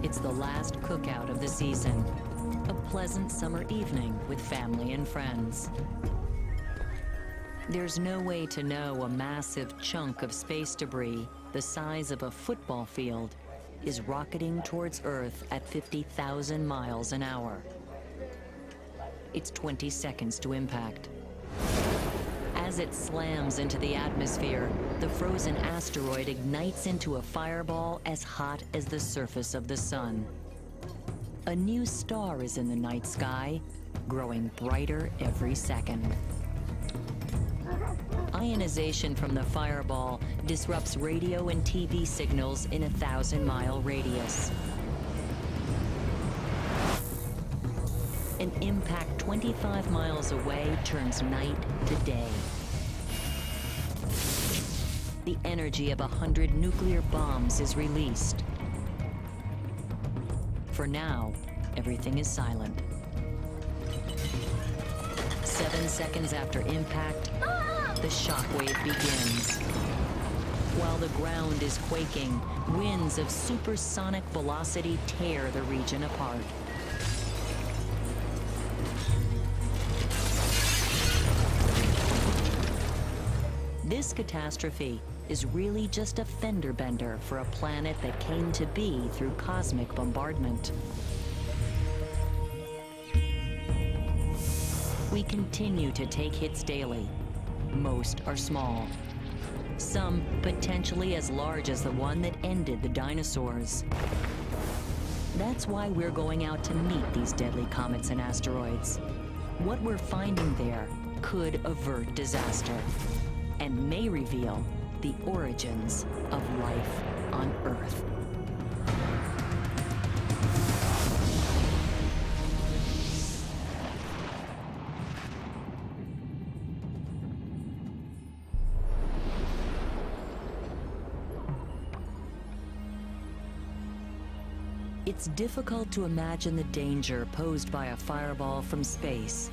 It's the last cookout of the season. A pleasant summer evening with family and friends. There's no way to know a massive chunk of space debris the size of a football field is rocketing towards Earth at 50,000 miles an hour. It's 20 seconds to impact. As it slams into the atmosphere, the frozen asteroid ignites into a fireball as hot as the surface of the sun. A new star is in the night sky, growing brighter every second. Ionization from the fireball disrupts radio and TV signals in a 1,000-mile radius. An impact 25 miles away turns night to day. The energy of 100 nuclear bombs is released. For now, everything is silent. 7 seconds after impact, the shockwave begins. While the ground is quaking, winds of supersonic velocity tear the region apart. This catastrophe is really just a fender bender for a planet that came to be through cosmic bombardment. We continue to take hits daily. Most are small. Some potentially as large as the one that ended the dinosaurs. That's why we're going out to meet these deadly comets and asteroids. What we're finding there could avert disaster and may reveal the origins of life on Earth. It's difficult to imagine the danger posed by a fireball from space.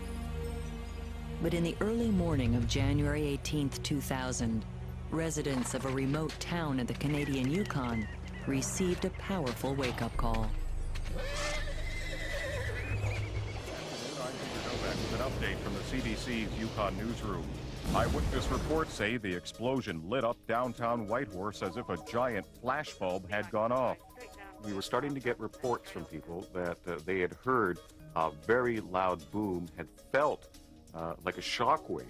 But in the early morning of January 18th, 2000, residents of a remote town in the Canadian Yukon received a powerful wake-up call. An update from the CBC's Yukon newsroom. Eyewitness reports say the explosion lit up downtown Whitehorse as if a giant flashbulb had gone off. We were starting to get reports from people that they had heard a very loud boom, had felt like a shock wave.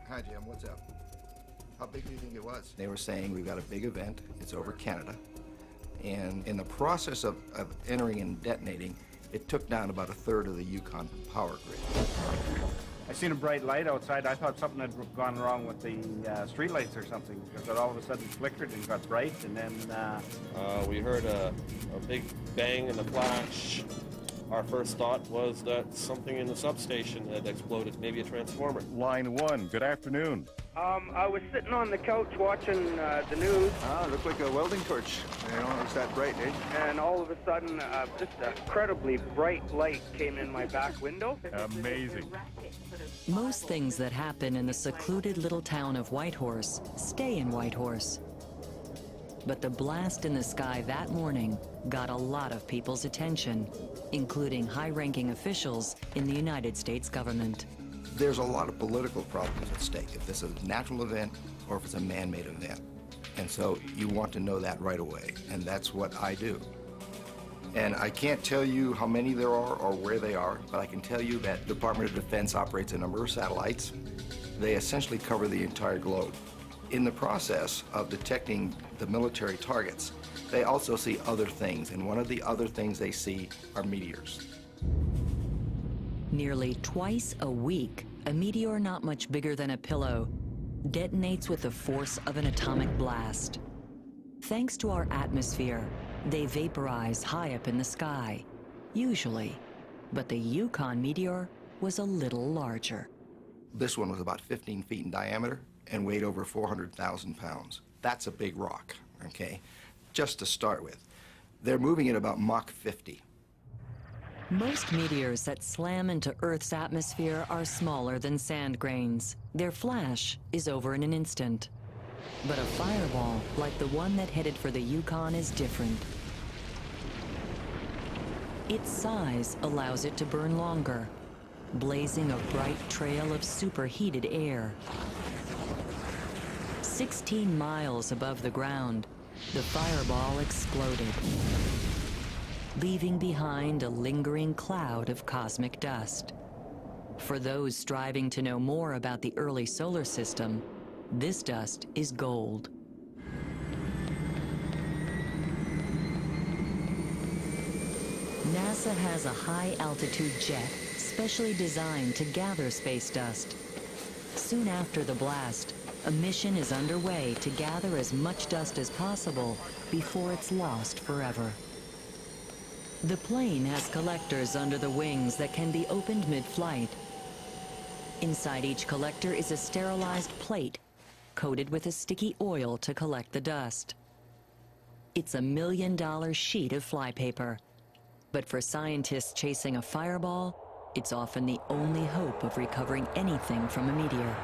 Hi, Jim. What's up? How big do you think it was? They were saying we've got a big event. It's over Canada. And in the process of entering and detonating, it took down about a third of the Yukon power grid. I seen a bright light outside. I thought something had gone wrong with the street lights or something, because it all of a sudden flickered and got bright, and then... we heard a big bang and a flash. Our first thought was that something in the substation had exploded, maybe a transformer. Line 1, good afternoon. I was sitting on the couch watching the news. Ah, looked like a welding torch. You know, it was that bright, eh? And all of a sudden, just an incredibly bright light came in my back window. Amazing. Most things that happen in the secluded little town of Whitehorse stay in Whitehorse. But the blast in the sky that morning got a lot of people's attention, including high-ranking officials in the United States government. There's a lot of political problems at stake, if this is a natural event or if it's a man-made event. And so you want to know that right away, and that's what I do. And I can't tell you how many there are or where they are, but I can tell you that the Department of Defense operates a number of satellites. They essentially cover the entire globe. In the process of detecting the military targets, they also see other things, and one of the other things they see are meteors. Nearly twice a week, a meteor not much bigger than a pillow detonates with the force of an atomic blast. Thanks to our atmosphere, they vaporize high up in the sky, usually, but the Yukon meteor was a little larger. This one was about 15 feet in diameter and weighed over 400,000 pounds. That's a big rock, okay? Just to start with. They're moving at about Mach 50. Most meteors that slam into Earth's atmosphere are smaller than sand grains, Their flash is over in an instant. But a fireball, like the one that headed for the Yukon, is different. Its size allows it to burn longer, blazing a bright trail of superheated air. 16 miles above the ground, the fireball exploded, leaving behind a lingering cloud of cosmic dust. For those striving to know more about the early solar system, this dust is gold. NASA has a high-altitude jet specially designed to gather space dust. Soon after the blast, a mission is underway to gather as much dust as possible before it's lost forever. The plane has collectors under the wings that can be opened mid-flight. Inside each collector is a sterilized plate coated with a sticky oil to collect the dust. It's $1 million sheet of flypaper. But for scientists chasing a fireball, it's often the only hope of recovering anything from a meteor.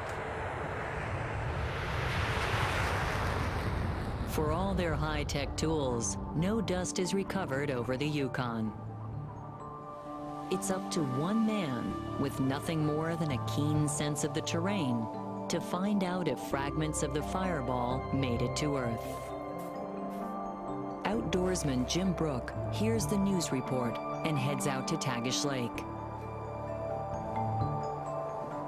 For all their high-tech tools, no dust is recovered over the Yukon. It's up to one man, with nothing more than a keen sense of the terrain, to find out if fragments of the fireball made it to Earth. Outdoorsman Jim Brooke hears the news report and heads out to Tagish Lake.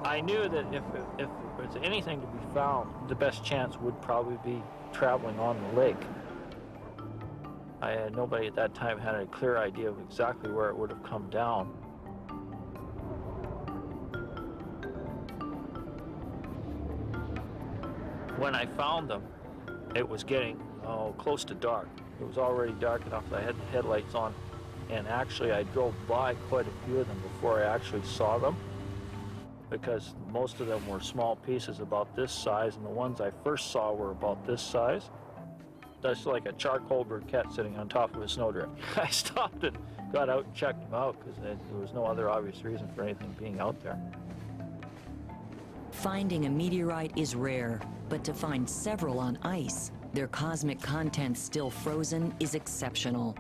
I knew that if there was anything to be found, the best chance would probably be traveling on the lake. Nobody at that time had a clear idea of exactly where it would have come down. When I found them, it was getting close to dark. It was already dark enough that I had the headlights on, and actually I drove by quite a few of them before I actually saw them, because most of them were small pieces about this size, and the ones I first saw were about this size. That's like a charcoal briquette sitting on top of a snowdrift. I stopped and got out and checked them out because there was no other obvious reason for anything being out there. Finding a meteorite is rare, but to find several on ice, their cosmic contents still frozen, is exceptional.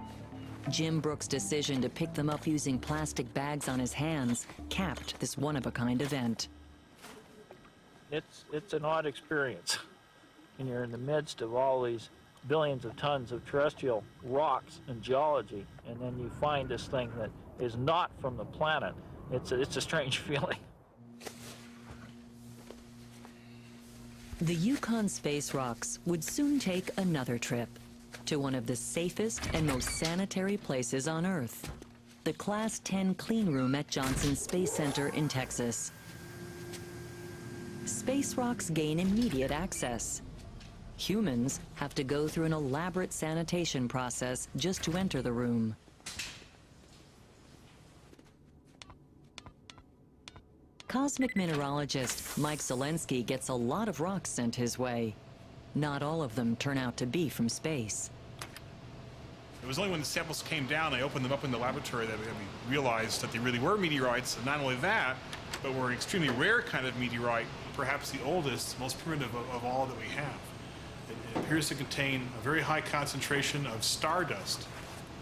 Jim Brooks' decision to pick them up using plastic bags on his hands capped this one-of-a-kind event. It's an odd experience. And you're in the midst of all these billions of tons of terrestrial rocks and geology, and then you find this thing that is not from the planet. It's a strange feeling. The Yukon space rocks would soon take another trip to one of the safest and most sanitary places on Earth, the Class 10 clean room at Johnson Space Center in Texas. Space rocks gain immediate access. Humans have to go through an elaborate sanitation process just to enter the room. Cosmic mineralogist Mike Zelensky gets a lot of rocks sent his way. Not all of them turn out to be from space. It was only when the samples came down, I opened them up in the laboratory, that we realized that they really were meteorites. And not only that, but were an extremely rare kind of meteorite, perhaps the oldest, most primitive of all that we have. It appears to contain a very high concentration of stardust,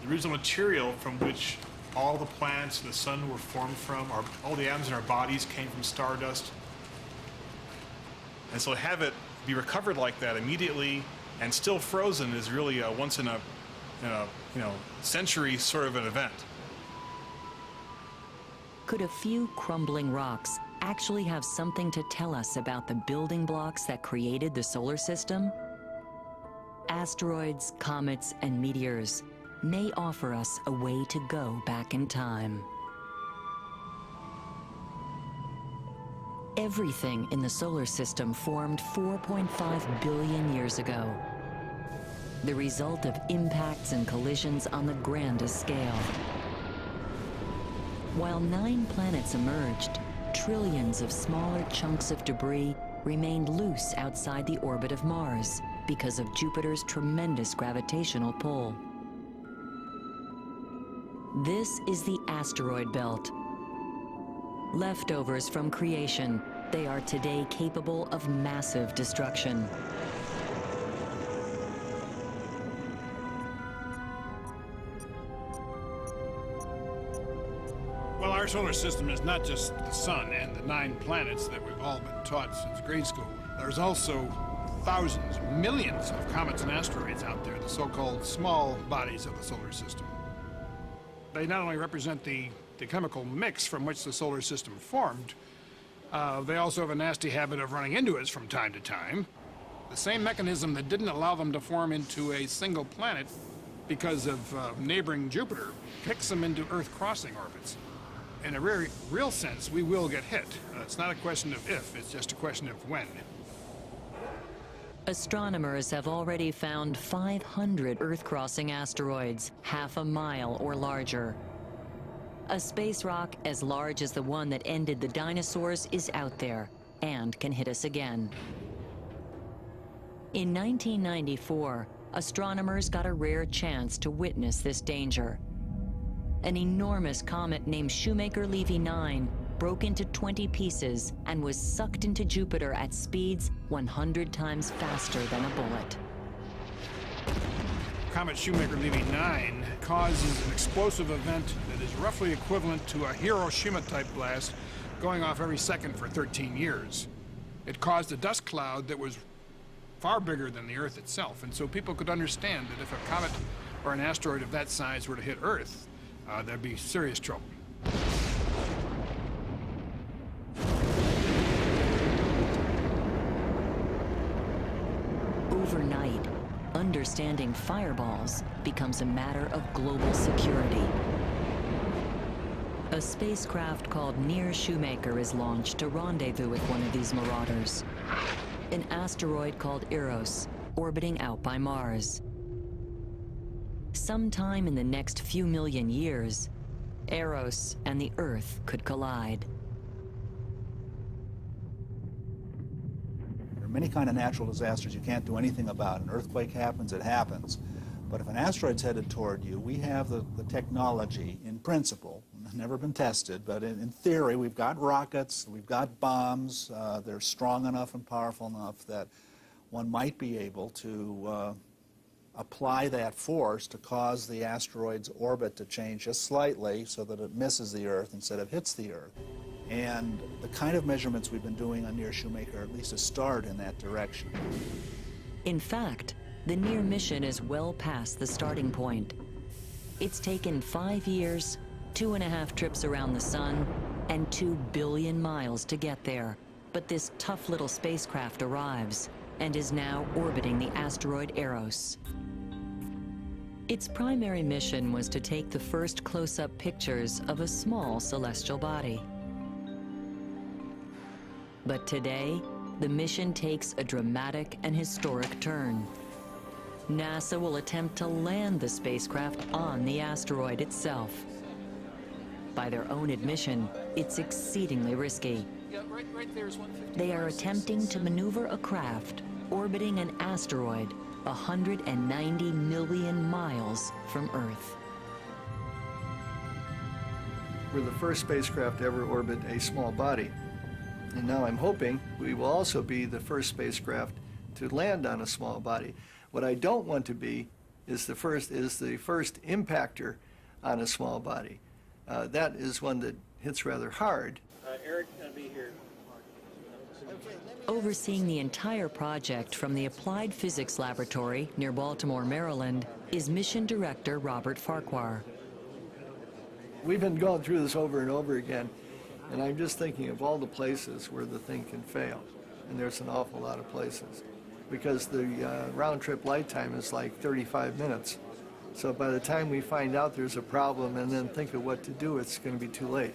the original material from which all the planets and the sun were formed from. All the atoms in our bodies came from stardust. And so to have it be recovered like that immediately and still frozen is really a once in a century sort of an event. Could a few crumbling rocks actually have something to tell us about the building blocks that created the solar system? Asteroids, comets, and meteors may offer us a way to go back in time. Everything in the solar system formed 4.5 billion years ago, the result of impacts and collisions on the grandest scale. While 9 planets emerged, trillions of smaller chunks of debris remained loose outside the orbit of Mars because of Jupiter's tremendous gravitational pull. This is the asteroid belt. Leftovers from creation, They are today capable of massive destruction. Well, our solar system is not just the sun and the 9 planets that we've all been taught since grade school. There's also thousands, millions of comets and asteroids out there, the so-called small bodies of the solar system. They not only represent the chemical mix from which the solar system formed, they also have a nasty habit of running into us from time to time. The same mechanism that didn't allow them to form into a single planet because of neighboring Jupiter picks them into Earth-crossing orbits. In a very real sense, we will get hit. It's not a question of if, it's just a question of when. Astronomers have already found 500 Earth-crossing asteroids, half a mile or larger. A space rock as large as the one that ended the dinosaurs is out there and can hit us again. In 1994, astronomers got a rare chance to witness this danger. An enormous comet named Shoemaker-Levy 9 broke into 20 pieces and was sucked into Jupiter at speeds 100 times faster than a bullet. Comet Shoemaker-Levy 9 causes an explosive event that is roughly equivalent to a Hiroshima-type blast going off every second for 13 years. It caused a dust cloud that was far bigger than the Earth itself, and so people could understand that if a comet or an asteroid of that size were to hit Earth, there'd be serious trouble. Overnight, understanding fireballs becomes a matter of global security. A spacecraft called Near Shoemaker is launched to rendezvous with one of these marauders. An asteroid called Eros, orbiting out by Mars. Sometime in the next few million years, Eros and the Earth could collide. There are many kind of natural disasters you can't do anything about. An earthquake happens, it happens. But if an asteroid's headed toward you, we have the technology, in principle, never been tested, but in theory, we've got rockets, we've got bombs, they're strong enough and powerful enough that one might be able to apply that force to cause the asteroid's orbit to change just slightly so that it misses the Earth instead of hits the Earth. And the kind of measurements we've been doing on Near Shoemaker are at least a start in that direction. In fact, the Near mission is well past the starting point. It's taken 5 years, 2.5 trips around the sun, and 2 billion miles to get there. But this tough little spacecraft arrives and is now orbiting the asteroid Eros. Its primary mission was to take the first close-up pictures of a small celestial body. But today, the mission takes a dramatic and historic turn. NASA will attempt to land the spacecraft on the asteroid itself. By their own admission, it's exceedingly risky. They are attempting to maneuver a craft orbiting an asteroid 190 million miles from Earth. We're the first spacecraft to ever orbit a small body. And now I'm hoping we will also be the first spacecraft to land on a small body. What I don't want to be is the first impactor on a small body. That is one that hits rather hard. Eric's going to be here. Overseeing the entire project from the Applied Physics Laboratory near Baltimore, Maryland, is Mission Director Robert Farquhar. We've been going through this over and over again, and I'm just thinking of all the places where the thing can fail. And there's an awful lot of places, because the round-trip light time is like 35 minutes. So by the time we find out there's a problem and then think of what to do, it's going to be too late.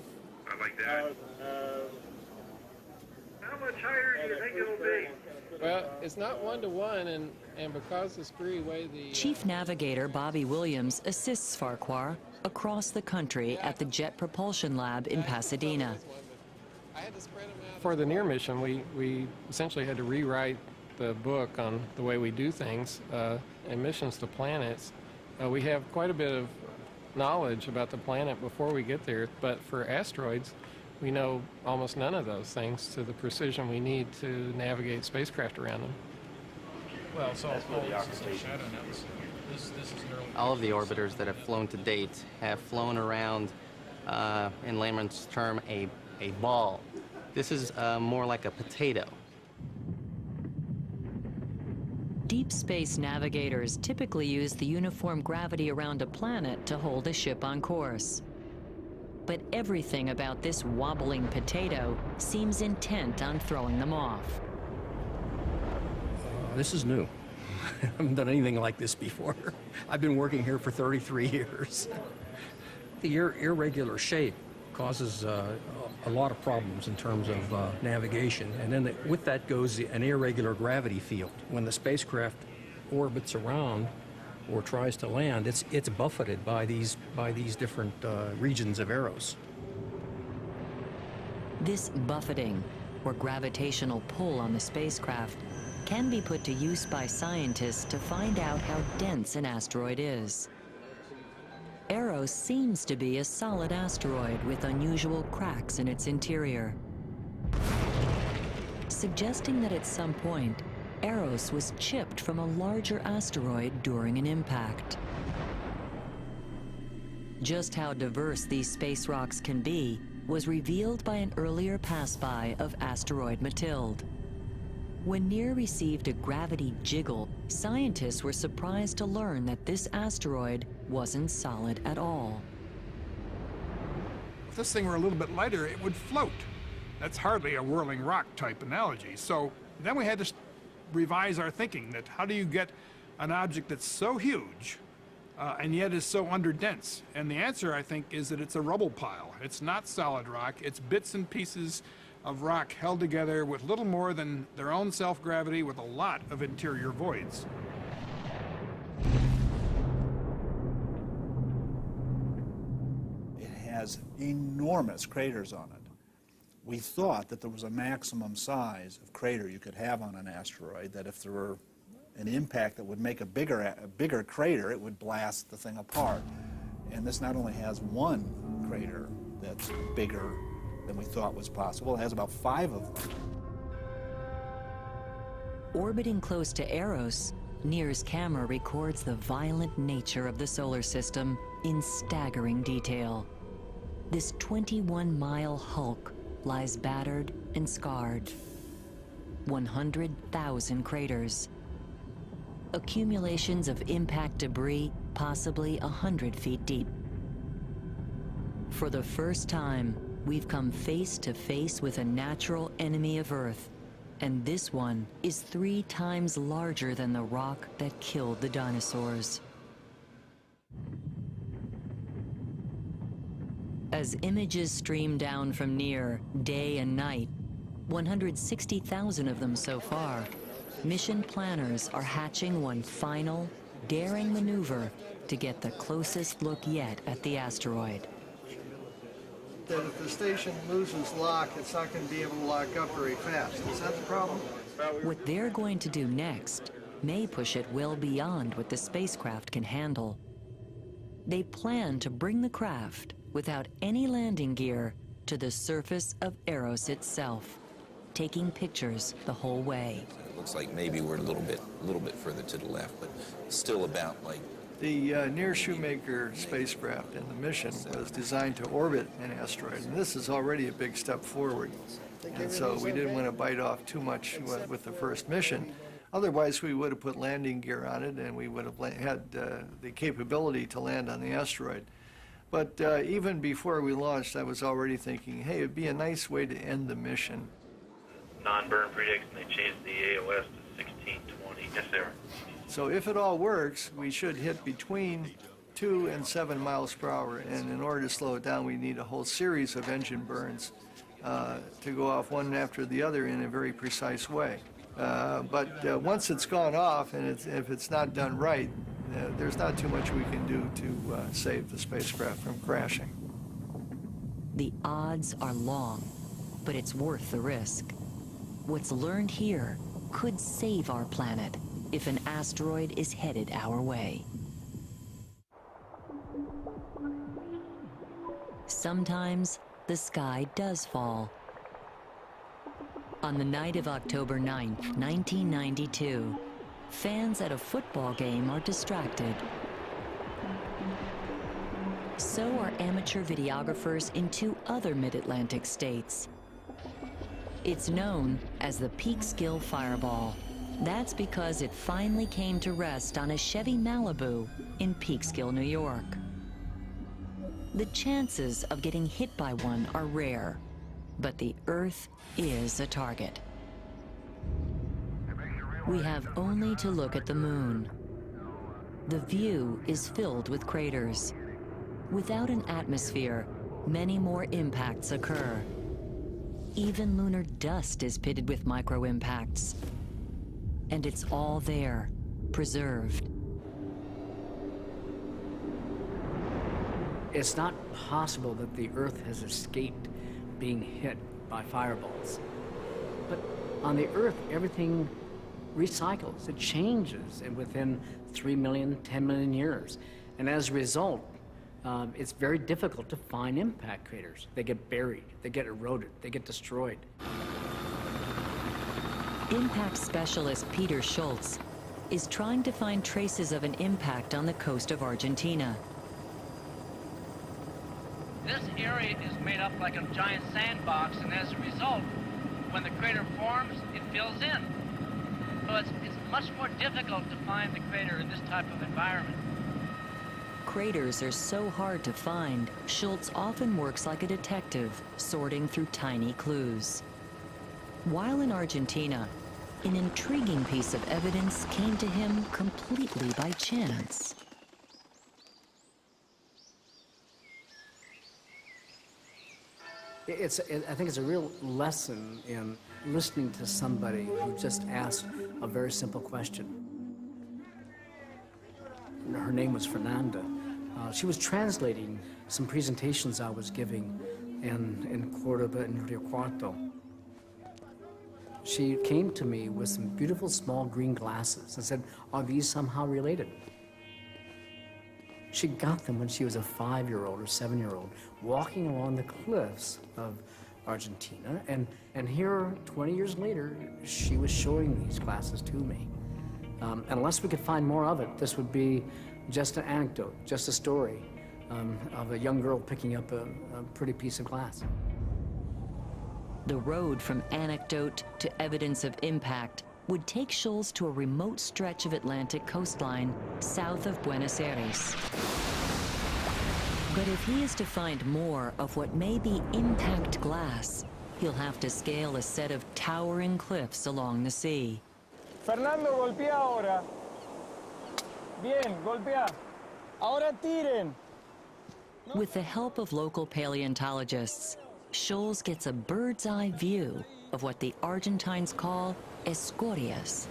I like that. How much higher do you think it'll be? Well, it's not 1-to-1, and because the screwy the... Chief Navigator Bobby Williams assists Farquhar across the country at the Jet Propulsion Lab in Pasadena. For the Near mission, we essentially had to rewrite the book on the way we do things. In missions to planets, we have quite a bit of knowledge about the planet before we get there, but for asteroids, We know almost none of those things to the precision we need to navigate spacecraft around them. Well, so shadow notes. This is an early. All of the orbiters that have flown to date have flown around, in layman's term, a ball. This is more like a potato. Deep space navigators typically use the uniform gravity around a planet to hold a ship on course. But everything about this wobbling potato seems intent on throwing them off. This is new. I haven't done anything like this before. I've been working here for 33 years. The irregular shape causes a lot of problems in terms of navigation, and then with that goes an irregular gravity field. When the spacecraft orbits around or tries to land, it's buffeted by these different regions of Eros. This buffeting, or gravitational pull on the spacecraft, can be put to use by scientists to find out how dense an asteroid is. Eros seems to be a solid asteroid with unusual cracks in its interior, suggesting that at some point, Eros was chipped from a larger asteroid during an impact. Just how diverse these space rocks can be was revealed by an earlier pass-by of asteroid Mathilde. When NEAR received a gravity jiggle, scientists were surprised to learn that this asteroid wasn't solid at all. If this thing were a little bit lighter, it would float. That's hardly a whirling rock type analogy. So then we had to revise our thinking that how do you get an object that's so huge and yet is so underdense? And the answer, I think, is that it's a rubble pile. It's not solid rock. It's bits and pieces of rock held together with little more than their own self-gravity with a lot of interior voids. It has enormous craters on it. We thought that there was a maximum size of crater you could have on an asteroid, that if there were an impact that would make a bigger crater, it would blast the thing apart. And this not only has one crater that's bigger than we thought was possible, it has about 5 of them. Orbiting close to Eros, NEAR's camera records the violent nature of the solar system in staggering detail. This 21-mile hulk lies battered and scarred. 100,000 craters. Accumulations of impact debris possibly 100 feet deep. For the first time, we've come face to face with a natural enemy of Earth, and this one is 3 times larger than the rock that killed the dinosaurs. As images stream down from NEAR day and night, 160,000 of them so far, mission planners are hatching one final, daring maneuver to get the closest look yet at the asteroid. That if the station loses lock, it's not going to be able to lock up very fast. Is that the problem? What they're going to do next may push it well beyond what the spacecraft can handle. They plan to bring the craft, without any landing gear, to the surface of Eros itself, taking pictures the whole way. It looks like maybe we're a little bit further to the left, but still about like. The NEAR Shoemaker spacecraft and the mission was designed to orbit an asteroid, and this is already a big step forward. And so we didn't want to bite off too much with the first mission. Otherwise, we would have put landing gear on it, and we would have had the capability to land on the asteroid. But even before we launched, I was already thinking, hey, it'd be a nice way to end the mission. Non-burn prediction, they changed the AOS to 1620. Yes, sir. So if it all works, we should hit between 2 and 7 miles per hour. And in order to slow it down, we need a whole series of engine burns to go off one after the other in a very precise way. But once it's gone off, and if it's not done right, there's not too much we can do to save the spacecraft from crashing. The odds are long, but it's worth the risk. What's learned here could save our planet if an asteroid is headed our way. Sometimes the sky does fall. On the night of October 9th, 1992, fans at a football game are distracted. So are amateur videographers in 2 other mid-Atlantic states. It's known as the Peekskill Fireball. That's because it finally came to rest on a Chevy Malibu in Peekskill, New York. The chances of getting hit by one are rare, but the Earth is a target. We have only to look at the moon. The view is filled with craters. Without an atmosphere, many more impacts occur. Even lunar dust is pitted with micro-impacts. And it's all there, preserved. It's not possible that the Earth has escaped being hit by fireballs. But on the Earth, everything recycles, it changes within 3 million, 10 million years. And as a result, it's very difficult to find impact craters. They get buried, they get eroded, they get destroyed. Impact specialist Peter Schultz is trying to find traces of an impact on the coast of Argentina. This area is made up like a giant sandbox, and as a result, when the crater forms, it fills in. So it's much more difficult to find the crater in this type of environment. Craters are so hard to find, Schultz often works like a detective, sorting through tiny clues. While in Argentina, an intriguing piece of evidence came to him completely by chance. I think it's a real lesson in listening to somebody who just asked a very simple question. Her name was Fernanda. She was translating some presentations I was giving in Cordoba and Rio Cuarto. She came to me with some beautiful small green glasses and said, "Are these somehow related?" She got them when she was a 5-year-old or 7-year-old, walking along the cliffs of Argentina, and here, 20 years later, she was showing these glasses to me. Unless we could find more of it, this would be just an anecdote, just a story of a young girl picking up a pretty piece of glass. The road from anecdote to evidence of impact would take Schultz to a remote stretch of Atlantic coastline south of Buenos Aires. But if he is to find more of what may be impact glass, he'll have to scale a set of towering cliffs along the sea. Fernando, golpea ahora. Bien, golpea. Ahora tiren. With the help of local paleontologists, Schultz gets a bird's-eye view of what the Argentines call escorias.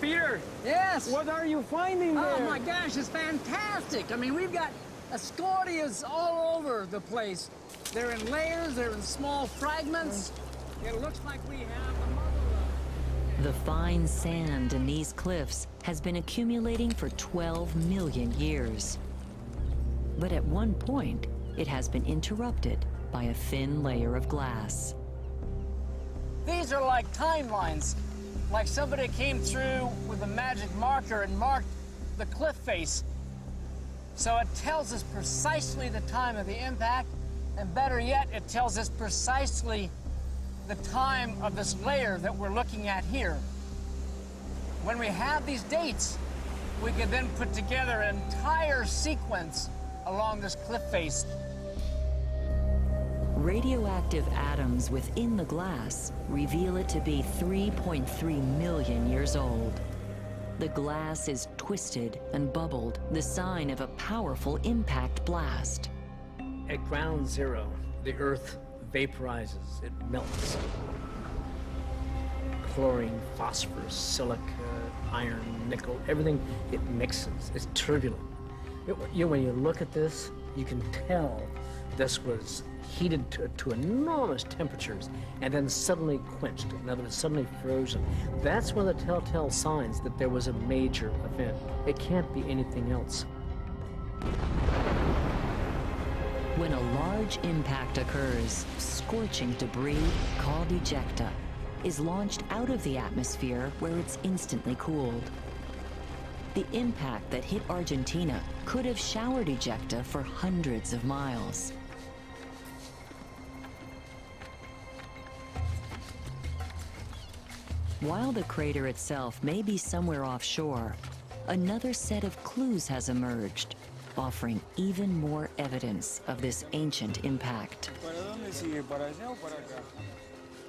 Peter! Yes? What are you finding there? Oh my gosh, it's fantastic. I mean, we've got escorias all over the place. They're in layers, they're in small fragments. It looks like we have a mother. The fine sand in these cliffs has been accumulating for 12 million years. But at one point, it has been interrupted by a thin layer of glass. These are like timelines, like somebody came through with a magic marker and marked the cliff face. So it tells us precisely the time of the impact, and better yet, it tells us precisely the time of this layer that we're looking at here. When we have these dates, we can then put together an entire sequence along this cliff face. Radioactive atoms within the glass reveal it to be 3.3 million years old. The glass is twisted and bubbled, the sign of a powerful impact blast. At ground zero, the Earth vaporizes, it melts. Chlorine, phosphorus, silica, iron, nickel, everything, it mixes. It's turbulent. When you look at this, you can tell this was heated to enormous temperatures and then suddenly quenched, in other words, suddenly frozen. That's one of the telltale signs that there was a major event. It can't be anything else. When a large impact occurs, scorching debris, called ejecta, is launched out of the atmosphere where it's instantly cooled. The impact that hit Argentina could have showered ejecta for hundreds of miles. While the crater itself may be somewhere offshore, another set of clues has emerged, offering even more evidence of this ancient impact.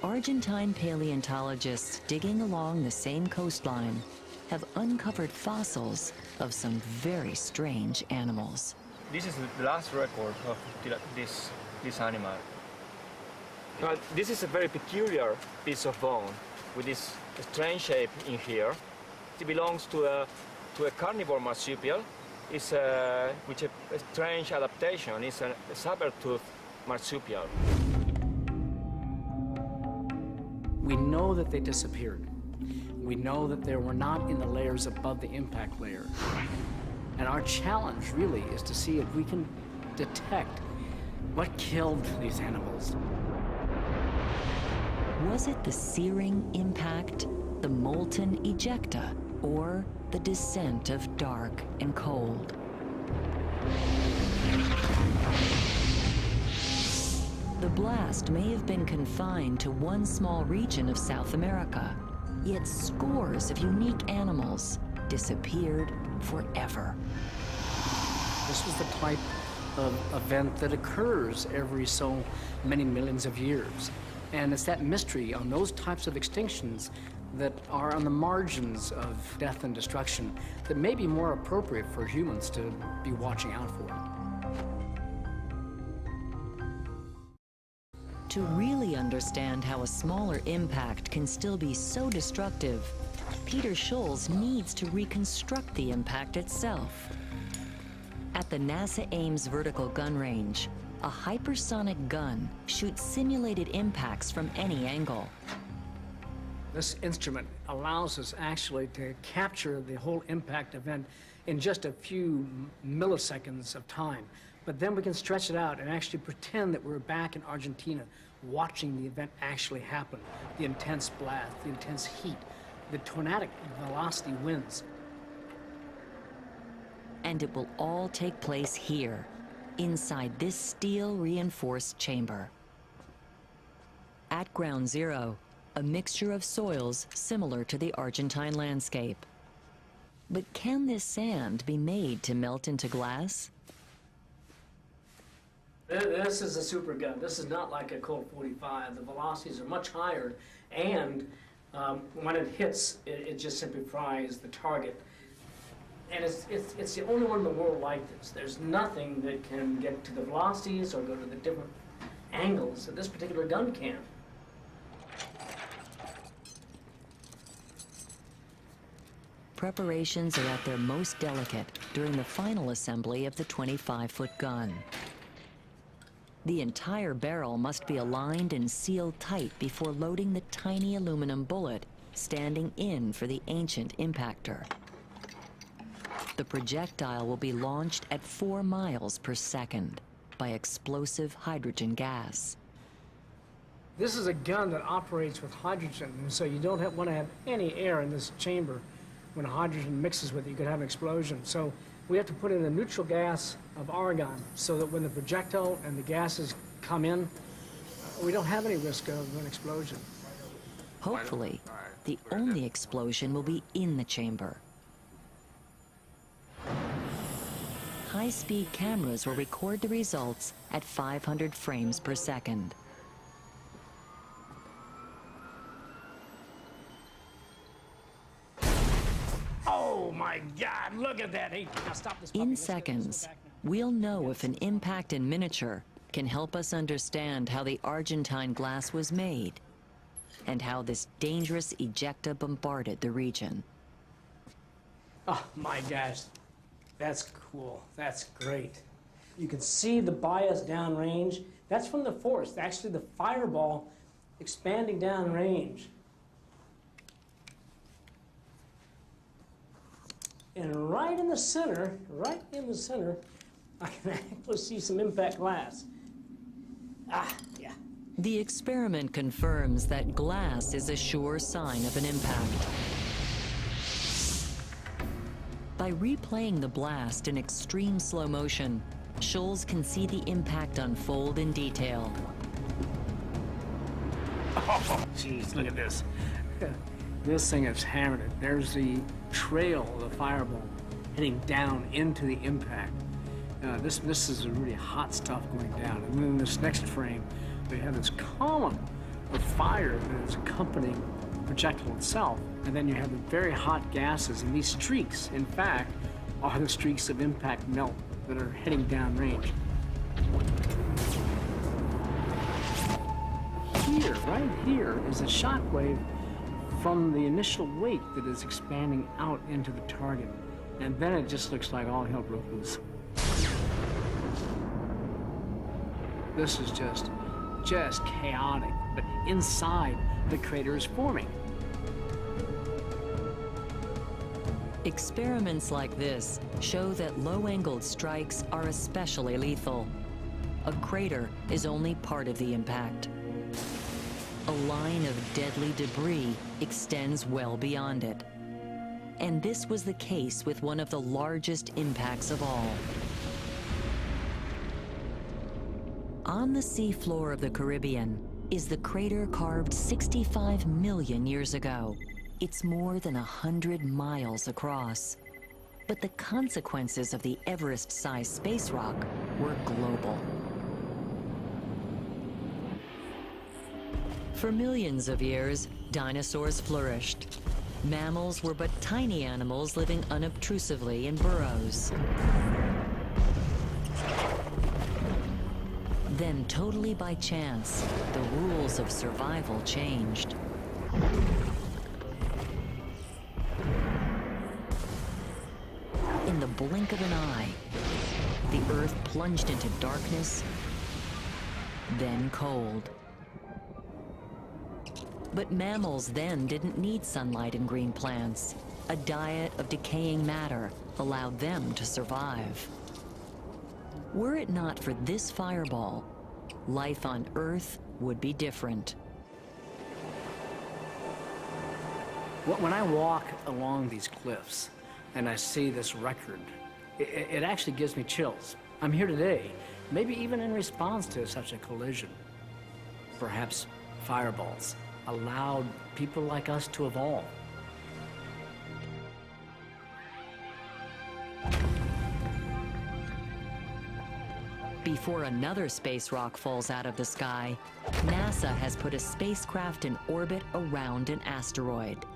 Argentine paleontologists digging along the same coastline have uncovered fossils of some very strange animals. This is the last record of this animal. This is a very peculiar piece of bone with this strange shape in here. It belongs to a carnivore marsupial. It's with a strange adaptation. It's a saber-toothed marsupial. We know that they disappeared. We know that they were not in the layers above the impact layer. And our challenge really is to see if we can detect what killed these animals. Was it the searing impact, the molten ejecta, or the descent of dark and cold? The blast may have been confined to one small region of South America, yet scores of unique animals disappeared forever. This was the type of event that occurs every so many millions of years. And it's that mystery on those types of extinctions that are on the margins of death and destruction that may be more appropriate for humans to be watching out for. To really understand how a smaller impact can still be so destructive, Peter Scholes needs to reconstruct the impact itself. At the NASA Ames Vertical Gun Range, a hypersonic gun shoots simulated impacts from any angle. This instrument allows us actually to capture the whole impact event in just a few milliseconds of time. But then we can stretch it out and actually pretend that we're back in Argentina watching the event actually happen. The intense blast, the intense heat, the tornadic velocity winds. And it will all take place here, inside this steel-reinforced chamber. At ground zero, a mixture of soils similar to the Argentine landscape. But can this sand be made to melt into glass? This is a super gun. This is not like a Colt 45. The velocities are much higher, and when it hits, it just simply fries the target. And it's the only one in the world like this. There's nothing that can get to the velocities or go to the different angles that this particular gun can. Preparations are at their most delicate during the final assembly of the 25-foot gun. The entire barrel must be aligned and sealed tight before loading the tiny aluminum bullet standing in for the ancient impactor. The projectile will be launched at 4 miles per second by explosive hydrogen gas. This is a gun that operates with hydrogen, and so you don't want to have any air in this chamber. When hydrogen mixes with it, you could have an explosion. So we have to put in a neutral gas of argon so that when the projectile and the gases come in, we don't have any risk of an explosion. Hopefully, the only explosion will be in the chamber. High-speed cameras will record the results at 500 frames per second. Oh my God, look at that. Hey, now stop this puppy. In seconds, we'll know if an impact in miniature can help us understand how the Argentine glass was made and how this dangerous ejecta bombarded the region. Oh my gosh, that's cool. That's great. You can see the bias downrange. That's from the force. Actually, the fireball expanding downrange. And right in the center, I can actually see some impact glass. Ah, yeah. The experiment confirms that glass is a sure sign of an impact. By replaying the blast in extreme slow motion, Schulz can see the impact unfold in detail. Oh, jeez, look at this. This thing has hammered it. There's the trail of the fireball heading down into the impact. This is really hot stuff going down. And then in this next frame, we have this column of fire that is accompanying the projectile itself. And then you have the very hot gases, and these streaks, in fact, are the streaks of impact melt that are heading downrange. Here, right here, is a shock wave from the initial weight that is expanding out into the target. And then it just looks like all hell broke loose. This is just chaotic, but inside the crater is forming. Experiments like this show that low-angled strikes are especially lethal. A crater is only part of the impact. A line of deadly debris extends well beyond it. And this was the case with one of the largest impacts of all. On the seafloor of the Caribbean is the crater carved 65 million years ago. It's more than 100 miles across. But the consequences of the Everest-sized space rock were global. For millions of years, dinosaurs flourished. Mammals were but tiny animals living unobtrusively in burrows. Then, totally by chance, the rules of survival changed. In the blink of an eye, the Earth plunged into darkness, then cold. But mammals then didn't need sunlight and green plants. A diet of decaying matter allowed them to survive. Were it not for this fireball, life on Earth would be different. When I walk along these cliffs and I see this record, it actually gives me chills. I'm here today, maybe even in response to such a collision. Perhaps fireballs allowed people like us to evolve. Before another space rock falls out of the sky, NASA has put a spacecraft in orbit around an asteroid.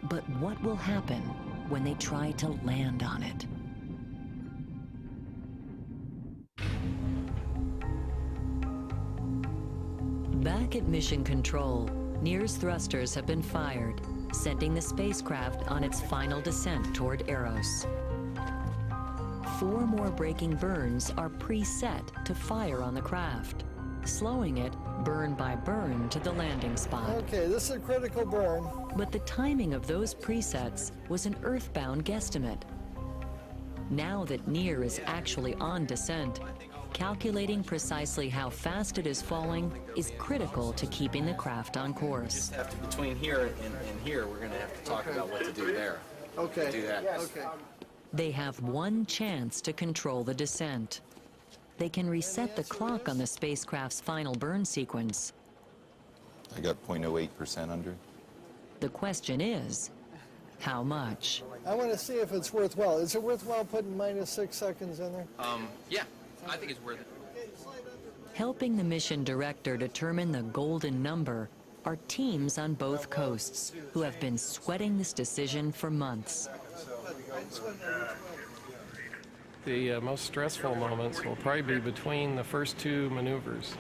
But what will happen when they try to land on it? Back at Mission Control, NIRS thrusters have been fired, sending the spacecraft on its final descent toward Eros. 4 more braking burns are preset to fire on the craft, slowing it burn by burn to the landing spot. Okay, this is a critical burn. But the timing of those presets was an Earthbound guesstimate. Now that NIR is actually on descent, calculating precisely how fast it is falling is critical to keeping the craft on course. Between here and here, we're going to have to talk about what to do there. Okay. Do that. Okay. They have one chance to control the descent. They can reset the clock on the spacecraft's final burn sequence. I got 0.08% under. The question is, how much? I want to see if it's worthwhile. Is it worthwhile putting -6 seconds in there? Yeah, I think it's worth it. Helping the mission director determine the golden number are teams on both coasts who have been sweating this decision for months. The most stressful moments will probably be between the first 2 maneuvers.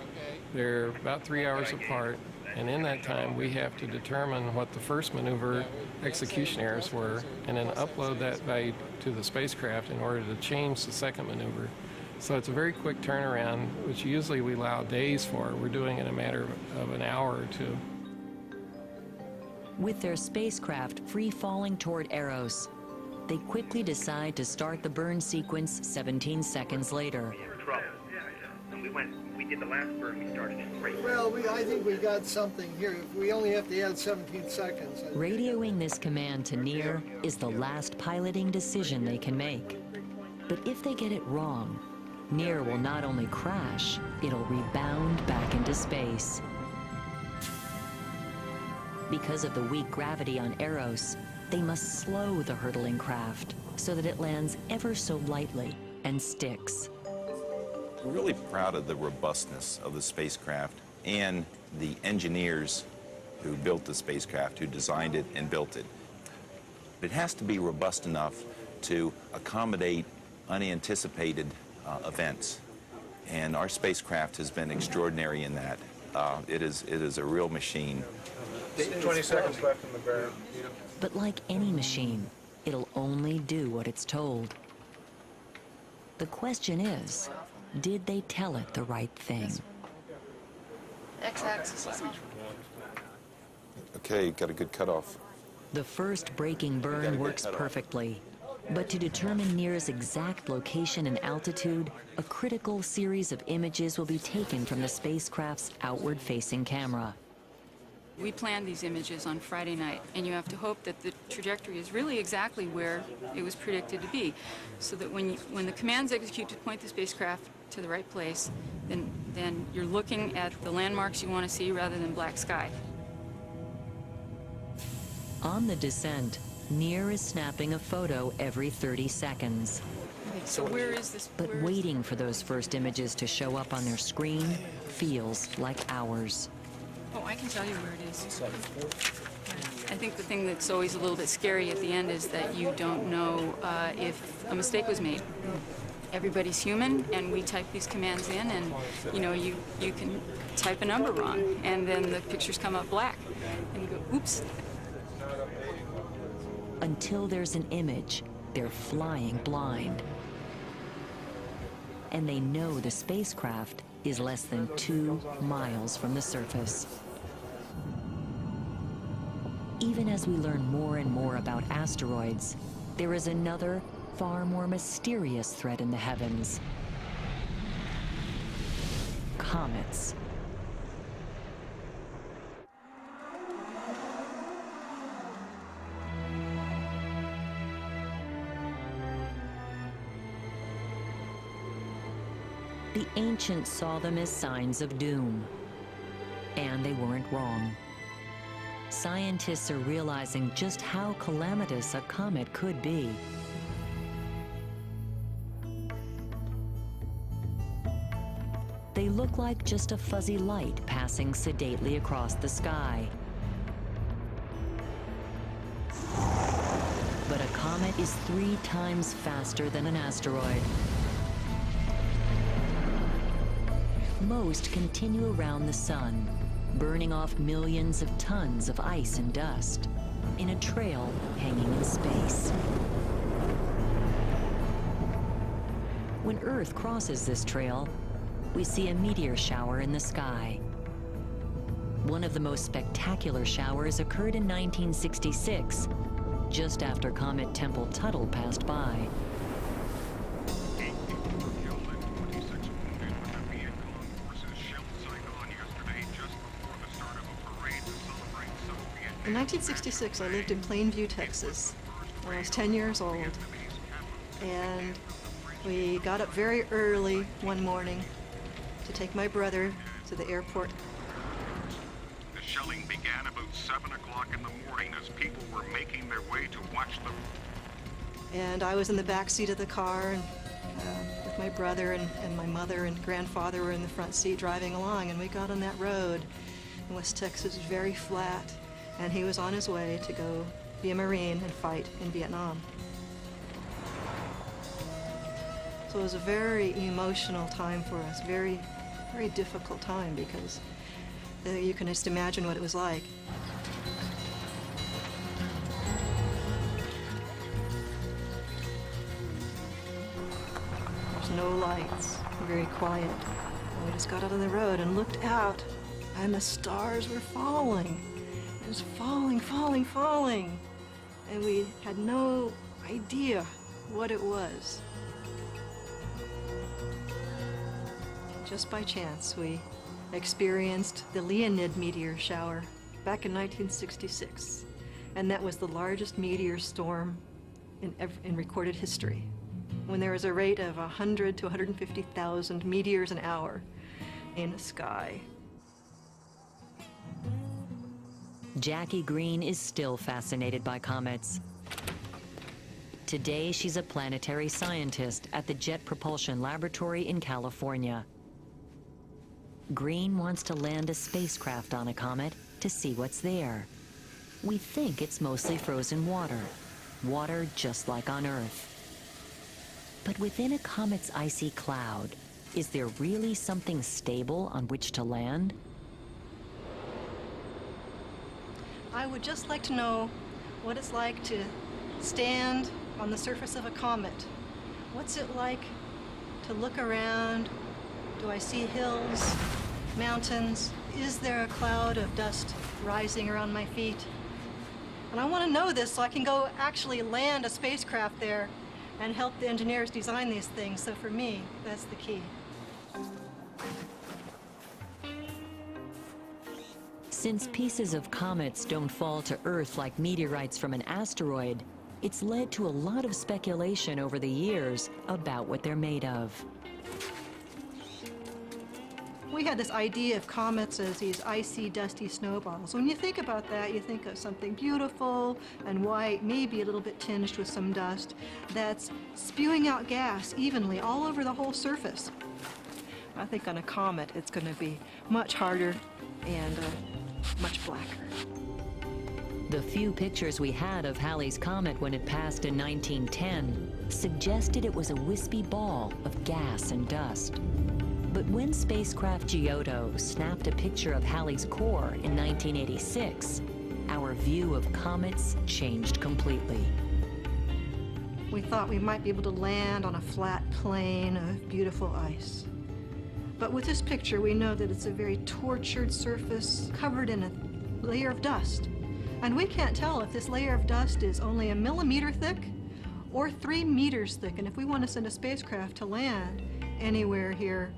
They're about 3 hours apart, and in that time we have to determine what the first maneuver execution errors were and then upload that value to the spacecraft in order to change the second maneuver. So it's a very quick turnaround, which usually we allow days for. We're doing it in a matter of an hour or 2. With their spacecraft free-falling toward Eros, They quickly decide to start the burn sequence 17 seconds later. We did the last burn, we started in great. Well, I think we got something here. We only have to add 17 seconds. Radioing this command to Near is the last piloting decision they can make. But if they get it wrong, Near will not only crash, it'll rebound back into space. Because of the weak gravity on Eros, they must slow the hurtling craft so that it lands ever so lightly and sticks. We're really proud of the robustness of the spacecraft and the engineers who built the spacecraft, who designed it and built it. It has to be robust enough to accommodate unanticipated events. And our spacecraft has been extraordinary in that. It is a real machine. 20 seconds left in the burn. But like any machine, it'll only do what it's told. The question is, did they tell it the right thing? X-axis is on. Okay, got a good cutoff. The first braking burn works perfectly. But to determine Near's exact location and altitude, a critical series of images will be taken from the spacecraft's outward-facing camera. We planned these images on Friday night, and you have to hope that the trajectory is really exactly where it was predicted to be, so that when the commands execute to point the spacecraft to the right place, then you're looking at the landmarks you want to see rather than black sky. On the descent, Near is snapping a photo every 30 seconds. So where is this? But waiting for those first images to show up on their screen feels like hours. Oh, I can tell you where it is. I think the thing that's always a little bit scary at the end is that you don't know if a mistake was made. Everybody's human, and we type these commands in, and you can type a number wrong, and then the pictures come up black, and you go, oops. Until there's an image, they're flying blind. And they know the spacecraft is less than 2 miles from the surface. Even as we learn more and more about asteroids, there is another, far more mysterious threat in the heavens: comets. The ancients saw them as signs of doom, and they weren't wrong. Scientists are realizing just how calamitous a comet could be. They look like just a fuzzy light passing sedately across the sky. But a comet is 3 times faster than an asteroid. Most continue around the sun, burning off millions of tons of ice and dust in a trail hanging in space. When Earth crosses this trail, we see a meteor shower in the sky. One of the most spectacular showers occurred in 1966, just after Comet Tempel-Tuttle passed by. In 1966, I lived in Plainview, Texas, when I was 10 years old. And we got up very early one morning to take my brother to the airport. The shelling began about 7 o'clock in the morning as people were making their way to watch them. And I was in the back seat of the car, and with my brother and my mother and grandfather were in the front seat driving along, and we got on that road. And West Texas was very flat, and he was on his way to go be a Marine and fight in Vietnam. So it was a very emotional time for us, very, very difficult time, because you can just imagine what it was like. There's no lights, very quiet. And we just got out on the road and looked out, and the stars were falling. It was falling, falling, falling. And we had no idea what it was. Just by chance, we experienced the Leonid meteor shower back in 1966, and that was the largest meteor storm in recorded history, when there was a rate of 100 to 150,000 meteors an hour in the sky. Jackie Green is still fascinated by comets. Today, she's a planetary scientist at the Jet Propulsion Laboratory in California. Green wants to land a spacecraft on a comet to see what's there. We think it's mostly frozen water, water just like on Earth. But within a comet's icy cloud, is there really something stable on which to land? I would just like to know what it's like to stand on the surface of a comet. What's it like to look around? Do I see hills, mountains? Is there a cloud of dust rising around my feet? And I want to know this so I can go actually land a spacecraft there and help the engineers design these things. So for me, that's the key. Since pieces of comets don't fall to Earth like meteorites from an asteroid, it's led to a lot of speculation over the years about what they're made of. We had this idea of comets as these icy, dusty snowballs. When you think about that, you think of something beautiful and white, maybe a little bit tinged with some dust, that's spewing out gas evenly all over the whole surface. I think on a comet, it's going to be much harder and much blacker. The few pictures we had of Halley's Comet when it passed in 1910 suggested it was a wispy ball of gas and dust. But when spacecraft Giotto snapped a picture of Halley's core in 1986, our view of comets changed completely. We thought we might be able to land on a flat plain of beautiful ice. But with this picture, we know that it's a very tortured surface covered in a layer of dust. And we can't tell if this layer of dust is only a millimeter thick or 3 meters thick. And if we want to send a spacecraft to land anywhere here,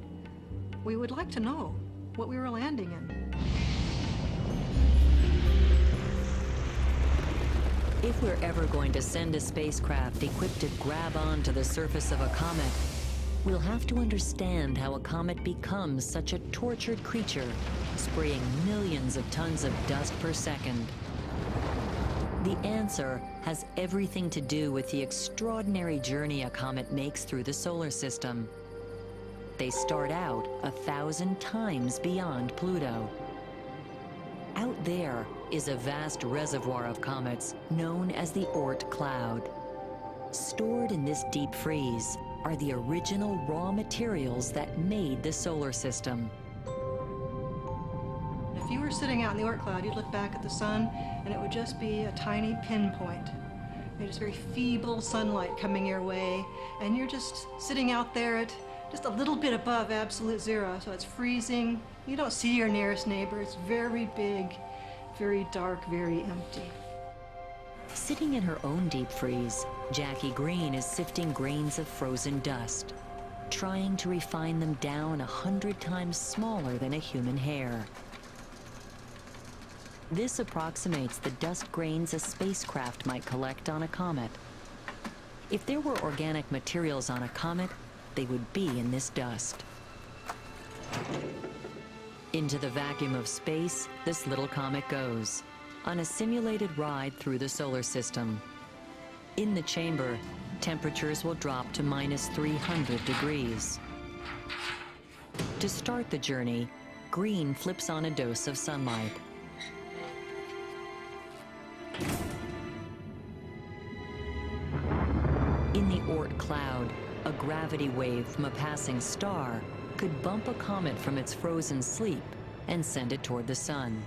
we would like to know what we were landing in. If we're ever going to send a spacecraft equipped to grab onto the surface of a comet, we'll have to understand how a comet becomes such a tortured creature, spraying millions of tons of dust per second. The answer has everything to do with the extraordinary journey a comet makes through the solar system. They start out 1,000 times beyond Pluto. Out there is a vast reservoir of comets known as the Oort cloud. Stored in this deep freeze are the original raw materials that made the solar system. If you were sitting out in the Oort cloud, you'd look back at the sun, and it would just be a tiny pinpoint. There's just very feeble sunlight coming your way, and you're just sitting out there at just a little bit above absolute zero, so it's freezing. You don't see your nearest neighbor. It's very big, very dark, very empty. Sitting in her own deep freeze, Jackie Green is sifting grains of frozen dust, trying to refine them down 100 times smaller than a human hair. This approximates the dust grains a spacecraft might collect on a comet. If there were organic materials on a comet, they would be in this dust. Into the vacuum of space, this little comet goes, on a simulated ride through the solar system. In the chamber, temperatures will drop to -300 degrees. To start the journey, Green flips on a dose of sunlight. In the Oort cloud, a gravity wave from a passing star could bump a comet from its frozen sleep and send it toward the sun.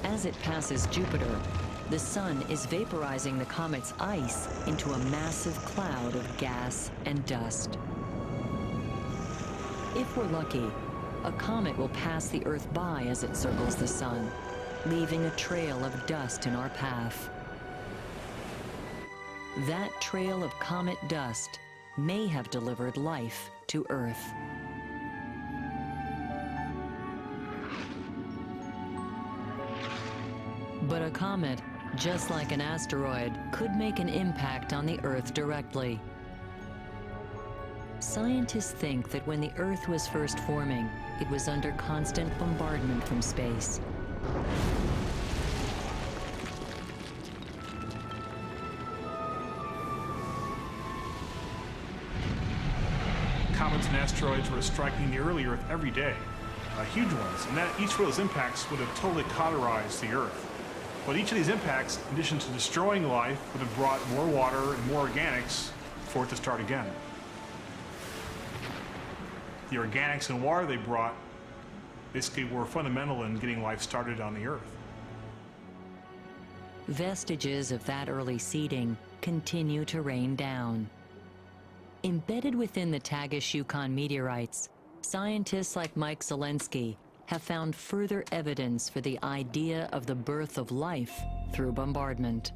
As it passes Jupiter, the sun is vaporizing the comet's ice into a massive cloud of gas and dust. If we're lucky, a comet will pass the Earth by as it circles the sun. leaving a trail of dust in our path. That trail of comet dust may have delivered life to Earth. But a comet, just like an asteroid, could make an impact on the Earth directly. Scientists think that when the Earth was first forming, it was under constant bombardment from space. Comets and asteroids were striking the early Earth every day, huge ones, and that each of those impacts would have totally cauterized the Earth. But each of these impacts, in addition to destroying life, would have brought more water and more organics for it to start again. The organics and water they brought basically were fundamental in getting life started on the Earth. Vestiges of that early seeding continue to rain down. Embedded within the Tagish-Yukon meteorites, scientists like Mike Zelensky have found further evidence for the idea of the birth of life through bombardment.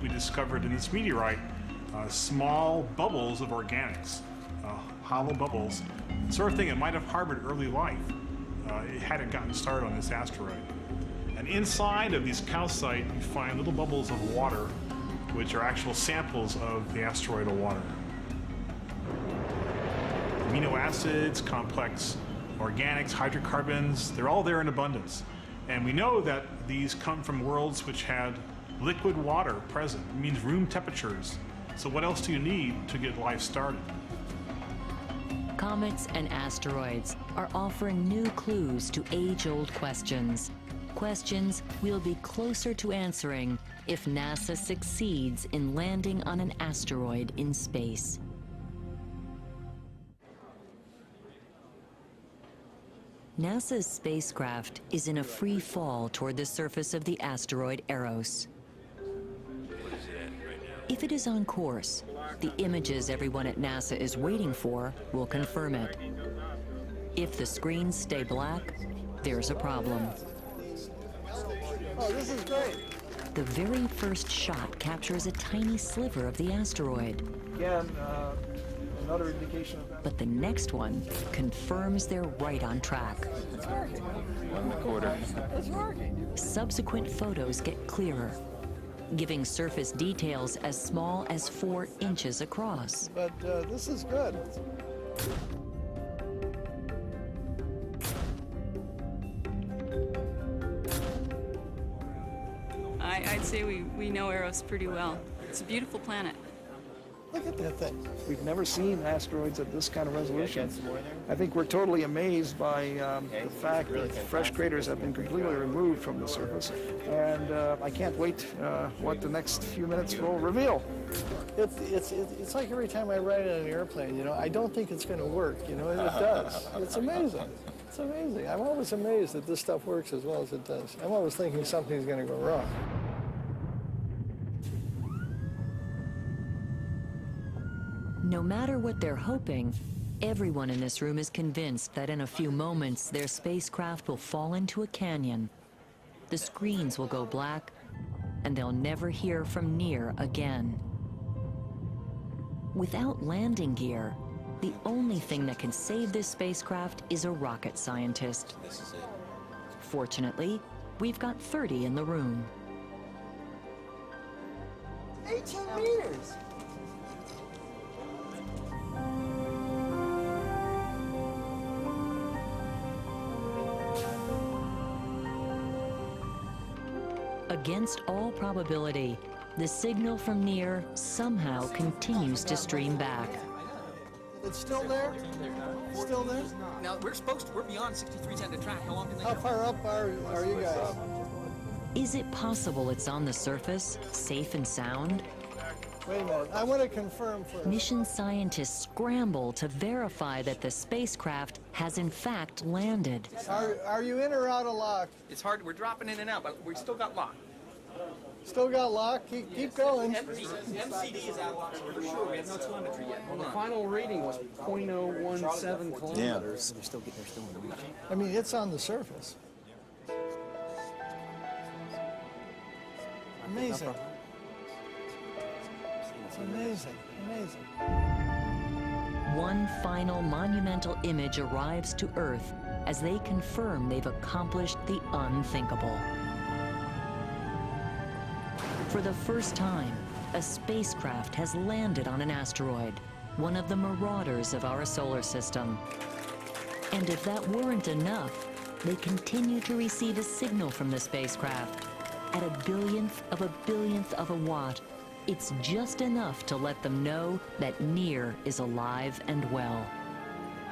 We discovered in this meteorite small bubbles of organics, hollow bubbles, the sort of thing that might have harbored early life. It hadn't gotten started on this asteroid. And inside of these calcite, you find little bubbles of water, which are actual samples of the asteroidal water. Amino acids, complex organics, hydrocarbons, they're all there in abundance. And we know that these come from worlds which had liquid water present. It means room temperatures. So what else do you need to get life started? Comets and asteroids are offering new clues to age-old questions. Questions we'll be closer to answering if NASA succeeds in landing on an asteroid in space. NASA's spacecraft is in a free fall toward the surface of the asteroid Eros. If it is on course, the images everyone at NASA is waiting for will confirm it. If the screens stay black, there's a problem. Oh, this is great. The very first shot captures a tiny sliver of the asteroid. Again, another indication of that. But the next one confirms they're right on track. It's working. 1/4. It's working. Subsequent photos get clearer, giving surface details as small as 4 inches across. But this is good. I'd say we know Eros pretty well. It's a beautiful planet. Look at that thing. We've never seen asteroids at this kind of resolution. I think we're totally amazed by the fact that fresh craters have been completely removed from the surface. And I can't wait what the next few minutes will reveal. It's like every time I ride on an airplane, you know, I don't think it's going to work, you know, and it does. It's amazing. It's amazing. I'm always amazed that this stuff works as well as it does. I'm always thinking something's going to go wrong. No matter what they're hoping, everyone in this room is convinced that in a few moments their spacecraft will fall into a canyon. The screens will go black, and they'll never hear from Near again. Without landing gear, the only thing that can save this spacecraft is a rocket scientist. This is it. Fortunately, we've got 30 in the room. 18 meters! Against all probability, the signal from Near somehow continues to stream back. It's still there? Still there? Now, we're beyond 6310 to track. How long can they How far up are you guys? Is it possible it's on the surface, safe and sound? Wait a minute, I want to confirm first. Mission scientists scramble to verify that the spacecraft has in fact landed. Are you in or out of lock? It's hard. We're dropping in and out, but we still got lock. Still got luck. Keep going. MCD is out for sure. We have no telemetry yet. Well, the final reading was 0.017 kilometers. They're still in the region. I mean, it's on the surface. Amazing. Amazing. Amazing. One final monumental image arrives to Earth as they confirm they've accomplished the unthinkable. For the first time, a spacecraft has landed on an asteroid, one of the marauders of our solar system. And if that weren't enough, they continue to receive a signal from the spacecraft. At a billionth of a watt, it's just enough to let them know that NEAR is alive and well.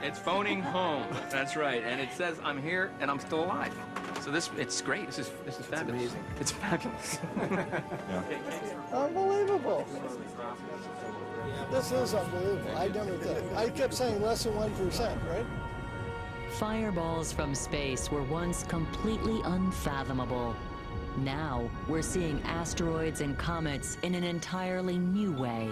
It's phoning home. That's right. And it says I'm here and I'm still alive. So it's great. This is fabulous. Amazing. It's fabulous. Unbelievable. This is unbelievable. I never thought. I kept saying less than 1%, right? Fireballs from space were once completely unfathomable. Now we're seeing asteroids and comets in an entirely new way.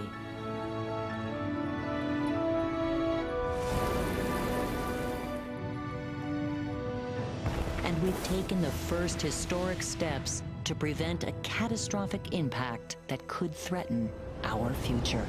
And we've taken the first historic steps to prevent a catastrophic impact that could threaten our future.